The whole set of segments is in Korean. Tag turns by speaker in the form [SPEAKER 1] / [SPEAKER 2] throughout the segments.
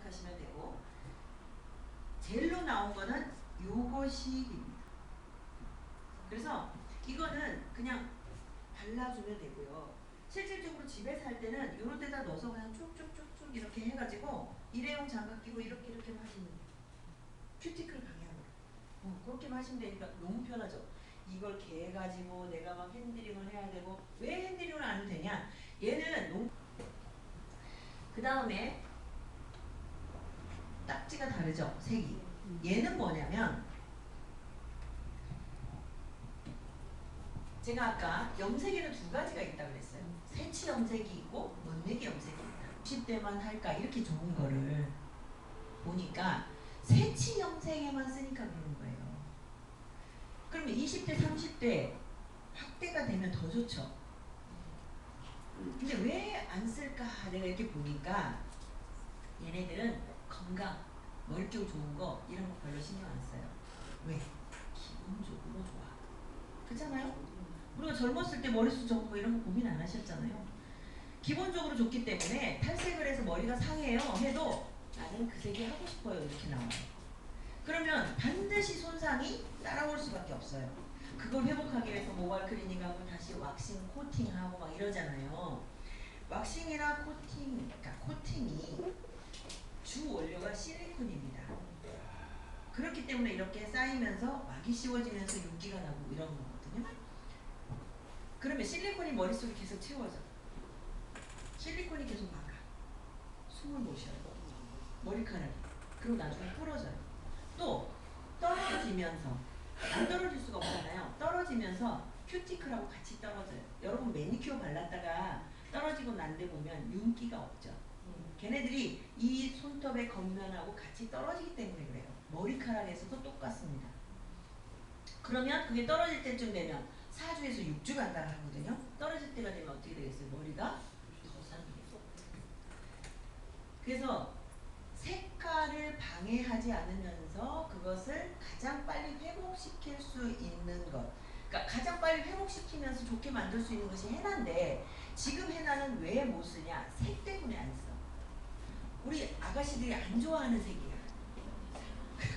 [SPEAKER 1] 생각하시면 되고, 젤로 나온 거는 요거식입니다. 그래서 이거는 그냥 발라주면 되고요. 실질적으로 집에서 할 때는 요런 데다 넣어서 그냥 쭉쭉쭉쭉 이렇게 해가지고 일회용 장갑 끼고 이렇게 하시면 돼요. 큐티클 방향으로. 그렇게만 하시면 되니까 너무 편하죠. 이걸 개가지고 내가 막 핸드링을 해야 되고, 왜 핸드링을 안 해도 되냐? 얘는 너무 그 다음에 딱지가 다르죠, 색이. 얘는 뭐냐면, 제가 아까 염색에는 두 가지가 있다고 그랬어요. 새치 염색이 있고 멋내기 염색이 있다. 60대만 할까 이렇게 좋은 거를 보니까 새치 염색에만 쓰니까 그러는 거예요. 그러면 20대 30대 확대가 되면 더 좋죠. 근데 왜 안 쓸까 내가 이렇게 보니까 얘네들은 건강, 머리 쪽 좋은 거 이런 거 별로 신경 안 써요. 왜? 기본적으로 좋아. 그렇잖아요? 우리가 젊었을 때 머리숱 적은 거 이런 거 고민 안 하셨잖아요. 기본적으로 좋기 때문에 탈색을 해서 머리가 상해요 해도 나는 그 색이 하고 싶어요 이렇게 나와요. 그러면 반드시 손상이 따라올 수밖에 없어요. 그걸 회복하기 위해서 모발 클리닝하고 다시 왁싱 코팅하고 막 이러잖아요. 왁싱이나 코팅, 그러니까 코팅이 주 원료가 실리콘입니다. 그렇기 때문에 이렇게 쌓이면서 막이 씌워지면서 윤기가 나고 이런 거거든요. 그러면 실리콘이 머릿속에 계속 채워져. 실리콘이 계속 막아. 숨을 못 쉬어요. 머리카락이. 그리고 나중에 부러져요. 또 떨어지면서, 안 떨어질 수가 없잖아요. 떨어지면서 큐티클하고 같이 떨어져요. 여러분 매니큐어 발랐다가 떨어지고 난 데 보면 윤기가 없죠. 걔네들이 이 손톱의 겉면하고 같이 떨어지기 때문에 그래요. 머리카락에서도 똑같습니다. 그러면 그게 떨어질 때쯤 되면 4주에서 6주 간다 하거든요. 떨어질 때가 되면 어떻게 되겠어요? 머리가 더 상해요. 그래서 색깔을 방해하지 않으면서 그것을 가장 빨리 회복시킬 수 있는 것, 그러니까 가장 빨리 회복시키면서 좋게 만들 수 있는 것이 헤나인데, 지금 헤나는 왜 못 쓰냐? 색 때문에 안 써. 우리 아가씨들이 안 좋아하는 색이야.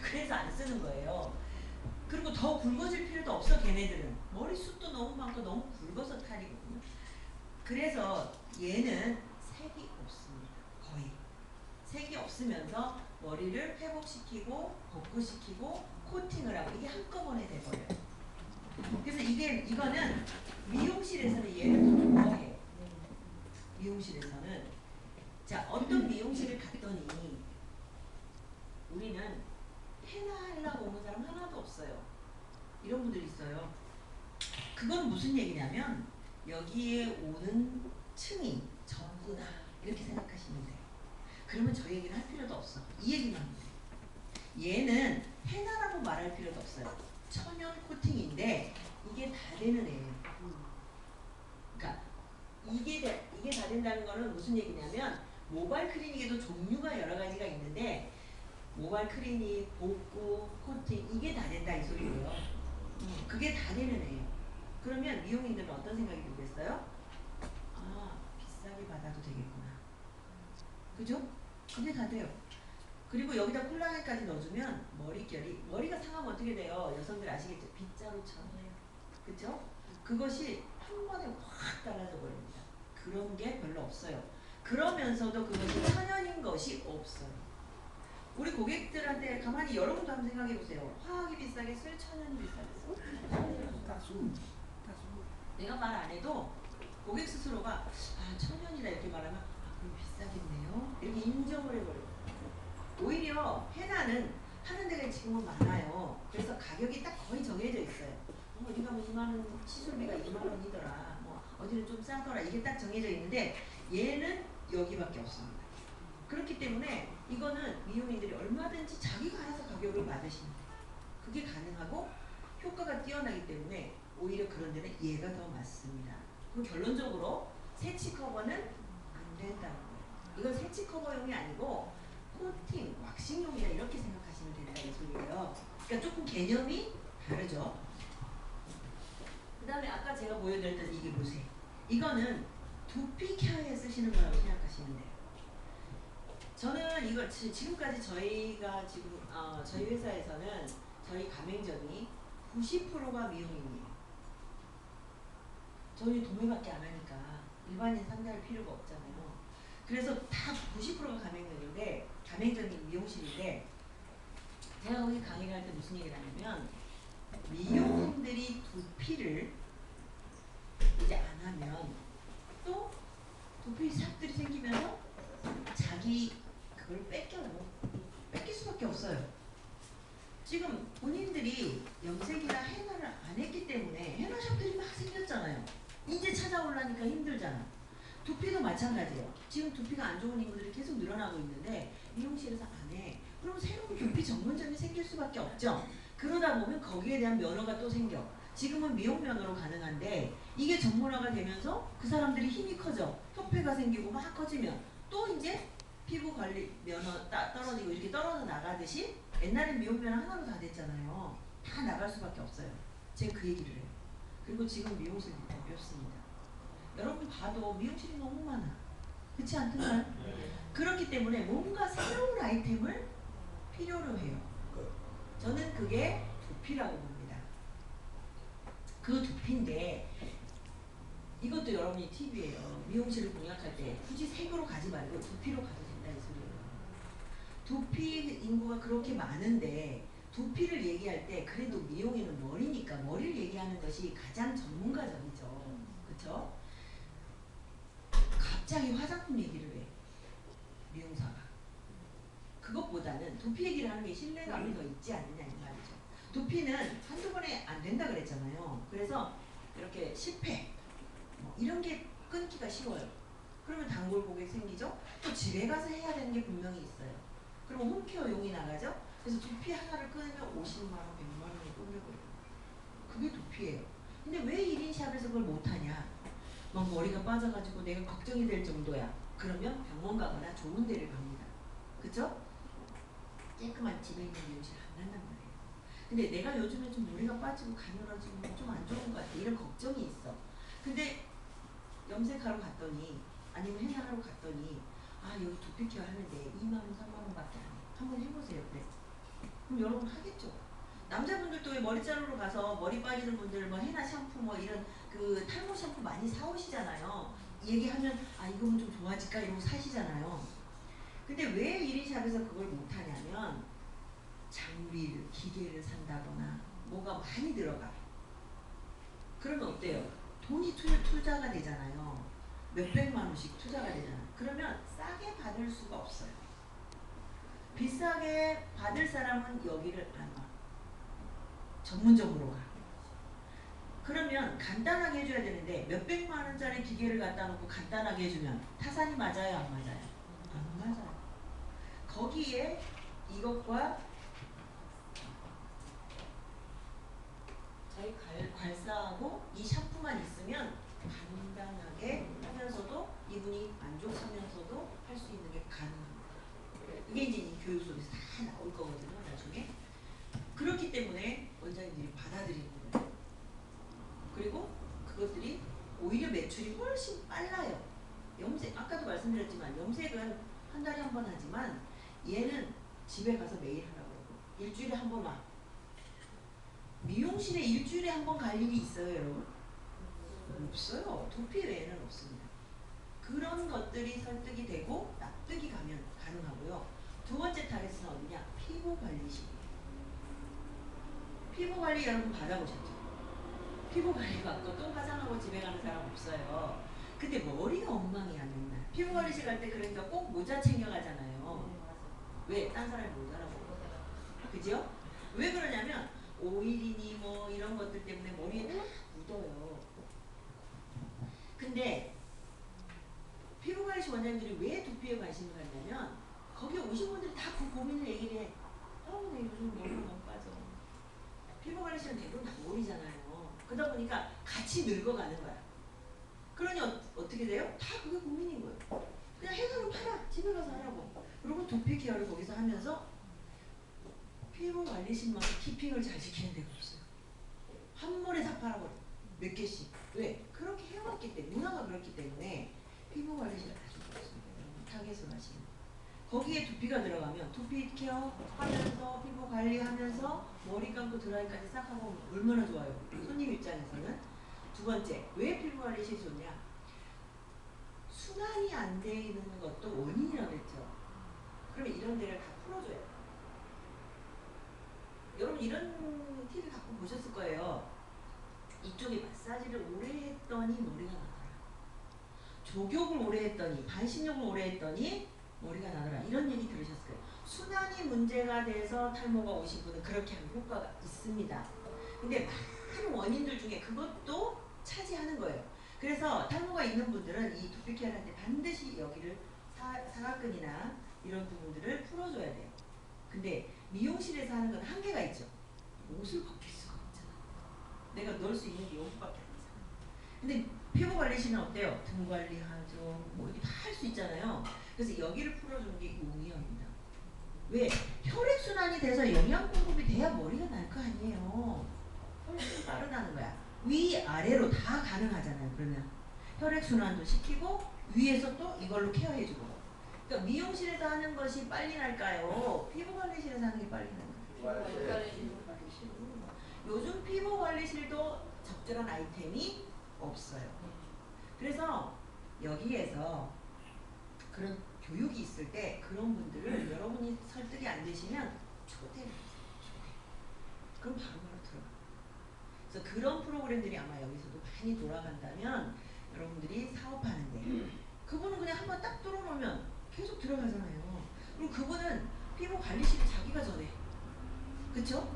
[SPEAKER 1] 그래서 안 쓰는 거예요. 그리고 더 굵어질 필요도 없어. 걔네들은 머리숱도 너무 많고 너무 굵어서 탈이거든요. 그래서 얘는 색이 없습니다. 거의 색이 없으면서 머리를 회복시키고 복구시키고 코팅을 하고 이게 한꺼번에 돼버려요. 그래서 이거는 미용실에서는 얘를 더 좋아해. 미용실에서는. 자, 어떤 미용실을 갔더니 우리는 헤나 하려고 오는 사람 하나도 없어요. 이런 분들이 있어요. 그건 무슨 얘기냐면 여기에 오는 층이 전부다 이렇게 생각하시면 돼요. 그러면 저 얘기를 할 필요도 없어. 이 얘기만 하면 돼요. 얘는 헤나라고 말할 필요도 없어요. 천연 코팅인데 이게 다 되는 애예요. 그러니까 이게 다 된다는 거는 무슨 얘기냐면, 모발 클리닉에도 종류가 여러 가지가 있는데 모발 클리닉, 복구, 코팅 이게 다 된다 이 소리예요. 그게 다 되는 애예요. 그러면 미용인들은 어떤 생각이 들겠어요? 아, 비싸게 받아도 되겠구나. 그죠? 그게 다 돼요. 그리고 여기다 콜라겐까지 넣어주면 머리가 상하면 어떻게 돼요? 여성들 아시겠죠? 빗자루처럼 해요. 그쵸? 그것이 한 번에 확 달라져 버립니다. 그런 게 별로 없어요. 그러면서도 그것이 천연인 것이 없어요. 우리 고객들한테 가만히 여러분도 한번 생각해 보세요. 화학이 비싸겠어요? 천연이 비싸겠어요? 내가 말 안 해도 고객 스스로가 아, 천연이다 이렇게 말하면 아, 그럼 비싸겠네요. 이렇게 인정을 해버려요. 오히려 헤나는 하는 데가 지금은 많아요. 그래서 가격이 딱 거의 정해져 있어요. 어디 가면 2만원, 시술비가 2만원이더라. 뭐 어디는 좀 싸더라. 이게 딱 정해져 있는데 얘는 여기밖에 없습니다. 그렇기 때문에 이거는 미용인들이 얼마든지 자기가 알아서 가격을 받으시면 돼요. 그게 가능하고 효과가 뛰어나기 때문에 오히려 그런 데는 얘가 더 맞습니다. 그럼 결론적으로 새치 커버는 안 된다는 거예요. 이건 새치 커버용이 아니고 코팅, 왁싱용이다 이렇게 생각하시면 된다 이 소리예요. 그러니까 조금 개념이 다르죠. 그 다음에 아까 제가 보여드렸던 이게 보세요. 이거는 두피 케어에 쓰시는 거라고 생각하시면 돼요. 저는 이걸 지금까지 저희가 지금 저희 회사에서는 저희 가맹점이 90%가 미용인이에요. 저희 도매밖에 안 하니까 일반인 상대할 필요가 없잖아요. 그래서 다 90%가 가맹점인데 가맹점이 미용실인데 제가 거기 강의를 할 때 무슨 얘기를 하냐면 미용인들이 두피를 이제 안 하면 또 두피 삭들이 생기면서 자기 그걸 뺏겨요. 뺏길 수밖에 없어요. 지금 본인들이 염색이나 헤나를 안 했기 때문에 헤나샵들이 막 생겼잖아요. 이제 찾아오려니까 힘들잖아. 두피도 마찬가지예요. 지금 두피가 안 좋은 인물들이 계속 늘어나고 있는데 미용실에서 안 해. 그럼 새로운 두피 전문점이 생길 수밖에 없죠. 그러다 보면 거기에 대한 면허가 또 생겨. 지금은 미용 면허로 가능한데 이게 전문화가 되면서 그 사람들이 힘이 커져. 협회가 생기고 막 커지면 또 이제 피부 관리 면허 떨어지고 이렇게 떨어져 나가듯이 옛날엔 미용 면허 하나로 다 됐잖아요. 다 나갈 수밖에 없어요. 제가 그 얘기를 해요. 그리고 지금 미용실이 좁습니다. 여러분 봐도 미용실이 너무 많아. 그렇지 않던가요?
[SPEAKER 2] 네.
[SPEAKER 1] 그렇기 때문에 뭔가 새로운 아이템을 필요로 해요. 저는 그게 두피라고 봅니다. 그 두피인데 이것도 여러분이 팁이에요. 미용실을 공략할 때 굳이 색으로 가지 말고 두피로 가도 된다 이 소리예요. 두피 인구가 그렇게 많은데 두피를 얘기할 때 그래도 미용에는 머리니까 머리를 얘기하는 것이 가장 전문가적이죠. 그렇죠? 갑자기 화장품 얘기를 해. 미용사가. 그것보다는 두피 얘기를 하는 게 신뢰감이 더 있지 않느냐 이 말이죠. 두피는 한두 번에 안 된다 그랬잖아요. 그래서 이렇게 실패 뭐 이런 게 끊기가 쉬워요. 그러면 단골 고객 생기죠. 또 집에 가서 해야 되는 게 분명히 있어요. 그러면 홈케어용이 나가죠. 그래서 두피 하나를 끊으면 50만 원, 100만 원이 끊겨버려요. 그게 두피예요. 근데 왜 1인 샵에서 그걸 못하냐. 막 머리가 빠져가지고 내가 걱정이 될 정도야. 그러면 병원 가거나 좋은 데를 갑니다. 그쵸? 깔끔한 집에 있는 미용실 안 간단 말이에요. 근데 내가 요즘에 좀 머리가 빠지고 가늘어지고 좀 안 좋은 것 같아. 이런 걱정이 있어. 근데 염색하러 갔더니 아니면 헤나하러 갔더니 아 여기 두피 케어 하는데 2만 원, 3만 원밖에 안 해. 한번 해보세요. 그래. 그럼 여러분 하겠죠. 남자분들도 왜 머리 자르러 가서 머리 빠지는 분들 뭐 헤나 샴푸 뭐 이런 그 탈모 샴푸 많이 사오시잖아요. 얘기하면 아 이거면 좀 좋아질까 이러고 사시잖아요. 근데 왜 1인 샵에서 그걸 못하냐면 장비를 기계를 산다거나 뭐가 많이 들어가. 그러면 어때요? 돈이 투자가 되잖아요. 몇백만 원씩 투자가 되잖아. 그러면 싸게 받을 수가 없어요. 비싸게 받을 사람은 여기를 안 와. 전문적으로 가. 그러면 간단하게 해줘야 되는데 몇백만 원짜리 기계를 갖다 놓고 간단하게 해주면 타산이 맞아요? 안 맞아요? 안 맞아요. 거기에 이것과 저희 괄사하고 이 샴푸만 있으면 간단하게 하면서도 이분이 만족하면서도 할 수 있는 게 가능합니다. 이게 이제 이 교육 속에서 다 나올 거거든요. 나중에. 그렇기 때문에 원장님들이 받아들이는 거예요. 그리고 그것들이 오히려 매출이 훨씬 빨라요. 염색, 아까도 말씀드렸지만 염색은 한 달에 한 번 하지만 얘는 집에 가서 매일 하라고 그러고 일주일에 한 번 와. 미용실에 일주일에 한 번 갈 일이 있어요, 여러분? 없어요. 두피 외에는 없습니다. 그런 것들이 설득이 되고 납득이 가면 가능하고요. 두 번째 타겟은 어디냐? 피부 관리식이에요. 피부 관리 여러분 받아보셨죠? 피부 관리 받고 또 화장하고 집에 가는 사람 없어요. 근데 머리가 엉망이야 맨날. 피부 관리실 갈 때 그러니까 꼭 모자 챙겨가잖아요. 왜? 딴 사람이 모자라고. 그죠? 왜 그러냐면 오일이니 뭐 이런 것들 때문에 머리에 다 묻어요. 근데 피부관리식 원장님들이 왜 두피에 관심을 갖냐면 거기 오신 분들이 다 그 고민을 얘기를 해. 나 요즘 머리가 너무 빠져. 피부관리실은 대부분 다 머리잖아요. 그러다 보니까 같이 늙어가는 거야. 그러니 어떻게 돼요? 다 그게 고민인 거예요. 그냥 해가로 팔아. 집에 가서 하라고. 그리고 두피 케어를 거기서 하면서 피부관리식만큼 키핑을 잘 지키는 데가 없어요. 한 번에 다 팔아버려. 몇 개씩. 왜? 그렇게 해왔기 때문에 문화가 그렇기 때문에 피부 관리실 아주 좋습니다. 타겟으로 하시면 거기에 두피가 들어가면 두피 케어 하면서 피부 관리하면서 머리 감고 드라이까지 싹 하고 얼마나 좋아요. 손님 입장에서는. 두 번째, 왜 피부 관리실이 좋냐? 순환이 안 돼 있는 것도 원인이라고 했죠. 그러면 이런 데를 다 풀어줘야 돼요. 여러분 이런 티를 갖고 보셨을 거예요. 이쪽에 마사지를 오래 했더니 머리가 나더라. 족욕을 오래 했더니, 반신욕을 오래 했더니 머리가 나더라. 이런 얘기 들으셨을 거예요. 순환이 문제가 돼서 탈모가 오신 분은 그렇게 하면 효과가 있습니다. 근데 많은 원인들 중에 그것도 차지하는 거예요. 그래서 탈모가 있는 분들은 이 두피 케어를 할 때 반드시 여기를 사각근이나 이런 부분들을 풀어줘야 돼요. 근데 미용실에서 하는 건 한계가 있죠. 옷을 벗길 수가 없잖아. 내가 넣을 수 있는 게 여기밖에 안 되잖아. 근데 피부 관리실은 어때요? 등 관리하죠. 뭐 이렇게 다 할 수 있잖아요. 그래서 여기를 풀어주는 게 용이합니다. 왜? 혈액순환이 돼서 영양 공급이 돼야 머리가 날 거 아니에요. 훨씬 빠르다는 거야. 위아래로 다 가능하잖아요. 그러면 혈액순환도 시키고 위에서 또 이걸로 케어해주고. 그러니까 미용실에서 하는 것이 빨리 날까요? 피부 관리실에서 하는 게 빨리 날까요? 피부 관리실. 요즘 피부 관리실도 적절한 아이템이 없어요. 그래서 여기에서 그런 교육이 있을 때 그런 분들을 여러분이 설득이 안 되시면 초대를 하세요. 그럼 바로바로 들어가. 그래서 그런 프로그램들이 아마 여기서도 많이 돌아간다면 여러분들이 사업하는데 그분은 그냥 한번 딱 뚫어놓으면 계속 들어가잖아요. 그리고 그분은 피부 관리실을 자기가 전해. 그쵸?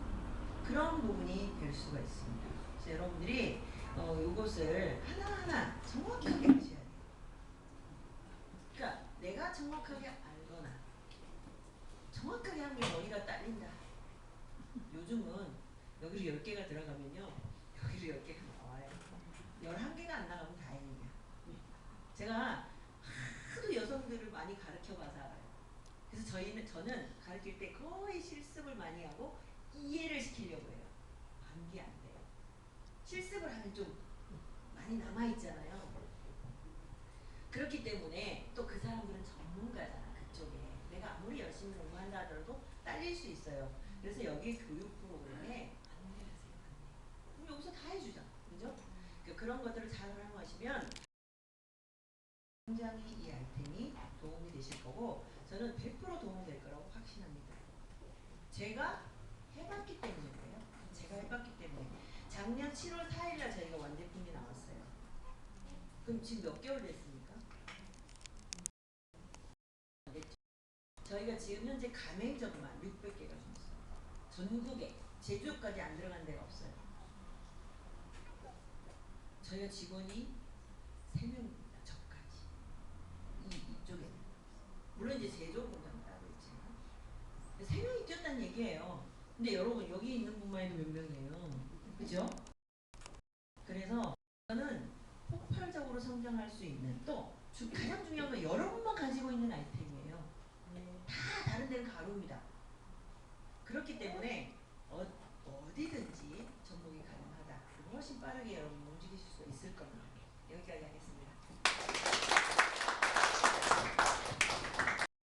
[SPEAKER 1] 그런 부분이 될 수가 있습니다. 그래서 여러분들이 이것을 하나하나 정확하게 하셔야 돼요. 그러니까 내가 정확하게 알거나 정확하게 하면 머리가 딸린다. 요즘은 여기로 10개가 들어가면요. 여기로 10개가 나와요. 11개가 안 나가면 다행이야. 제가 하도 여성들을 많이 가르쳐봐서 알아요. 그래서 저는 가르칠 때 거의 실습을 많이 하고 이해를 시키려고 해요. 암기 안 돼요. 실습을 하면 좀 많이 남아있잖아요. 그렇기 때문에 또 그 사람들은 전문가잖아. 그쪽에. 내가 아무리 열심히 공부한다 하더라도 딸릴 수 있어요. 그래서 여기 교육 프로그램에 안내하세요. 안내. 그럼 여기서 다 해주자. 그죠? 그러니까 그런 것들을 잘 활용하시면 굉장히 이 아이템이 도움이 되실 거고 저는 100% 도움이 될 거라고 확신합니다. 제가 해봤기 때문에 그래요. 제가 해봤기 때문에 작년 7월 4일날 저희가 완제품이 나왔어요. 그럼 지금 몇 개월 됐습니까? 저희가 지금 현재 가맹점만 600개가 줬어요. 전국에 제주까지 안 들어간 데가 없어요. 저희가 직원이 3명입니다. 저까지. 이쪽에. 물론 이제 제조 공장 따로 있지만 3명이 뛰었다는 얘기예요. 근데 여러분 여기 있는 분만 해도 몇 명이에요. 그죠? 그래서 저는 폭발적으로 성장할 수 있는 또 가장 중요한 건 여러분만 가지고 있는 아이템이에요. 다 다른 데는 가루입니다. 그렇기 때문에 어디든지 접목이 가능하다. 그리고 훨씬 빠르게 여러분 움직이실 수 있을 겁니다. 여기까지 하겠습니다.